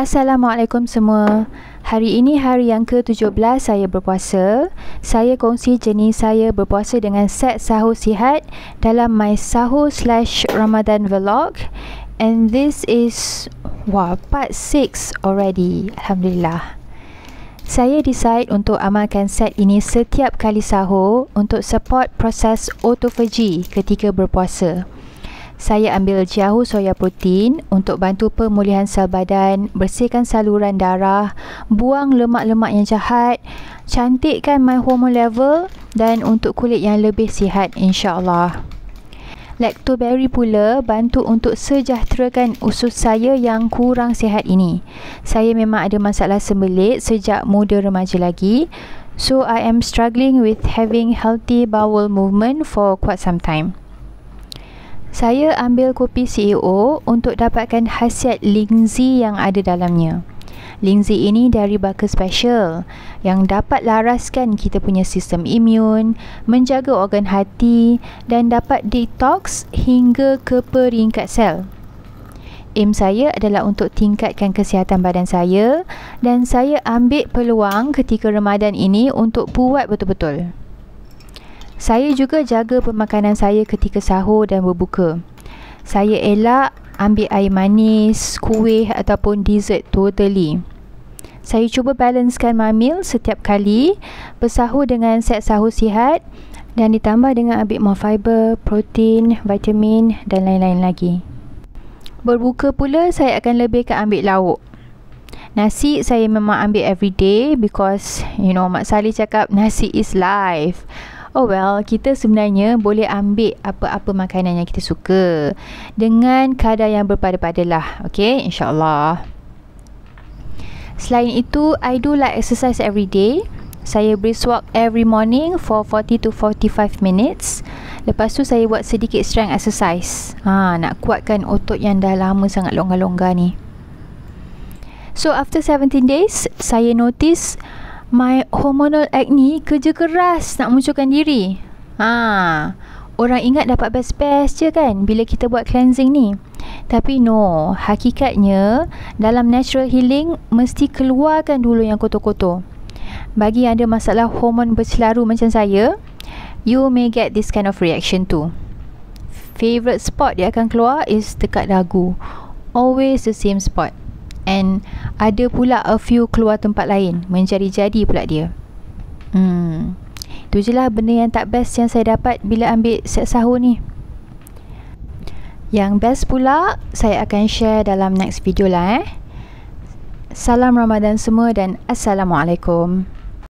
Assalamualaikum semua. Hari ini hari yang ke-17 saya berpuasa. Saya kongsi jenis saya berpuasa dengan set sahur sihat dalam my sahur/Ramadan vlog. And this is part 6 already. Alhamdulillah. Saya decide untuk amalkan set ini setiap kali sahur untuk support proses autophagy ketika berpuasa. Saya ambil jahu soya protein untuk bantu pemulihan sel badan, bersihkan saluran darah, buang lemak-lemak yang jahat, cantikkan my hormone level dan untuk kulit yang lebih sihat insya-Allah. Lactoberry pula bantu untuk sejahterakan usus saya yang kurang sihat ini. Saya memang ada masalah sembelit sejak muda remaja lagi. So I am struggling with having healthy bowel movement for quite some time. Saya ambil kopi CEO untuk dapatkan khasiat Lingzi yang ada dalamnya. Lingzi ini dari baka special yang dapat laraskan kita punya sistem imun, menjaga organ hati dan dapat detox hingga ke peringkat sel. Aim saya adalah untuk tingkatkan kesihatan badan saya dan saya ambil peluang ketika Ramadan ini untuk buat betul-betul. Saya juga jaga pemakanan saya ketika sahur dan berbuka. Saya elak ambil air manis, kuih ataupun dessert totally. Saya cuba balancekan my meal setiap kali, bersahur dengan set sahur sihat dan ditambah dengan ambil more fiber, protein, vitamin dan lain-lain lagi. Berbuka pula saya akan lebihkan ambil lauk. Nasi saya memang ambil everyday because Mak Saleh cakap nasi is life. Oh well, kita sebenarnya boleh ambil apa-apa makanan yang kita suka dengan kadar yang berpada-pada lah. Okay, insyaAllah. Selain itu, I do like exercise every day. Saya brisk walk every morning for 40 to 45 minutes. Lepas tu saya buat sedikit strength exercise. Nak kuatkan otot yang dah lama sangat longgar-longgar ni. So after 17 days, saya notice my hormonal acne kerja keras nak munculkan diri. Orang ingat dapat best-best je kan bila kita buat cleansing ni. Tapi no, hakikatnya dalam natural healing mesti keluarkan dulu yang kotor-kotor. Bagi yang ada masalah hormon bercelaru macam saya, you may get this kind of reaction too. Favorite spot dia akan keluar is dekat dagu. Always the same spot. And ada pula a few keluar tempat lain, menjadi-jadi pula dia. Itu je lah benda yang tak best yang saya dapat bila ambil set sahur ni. Yang best pula saya akan share dalam next video lah. Salam Ramadan semua dan Assalamualaikum.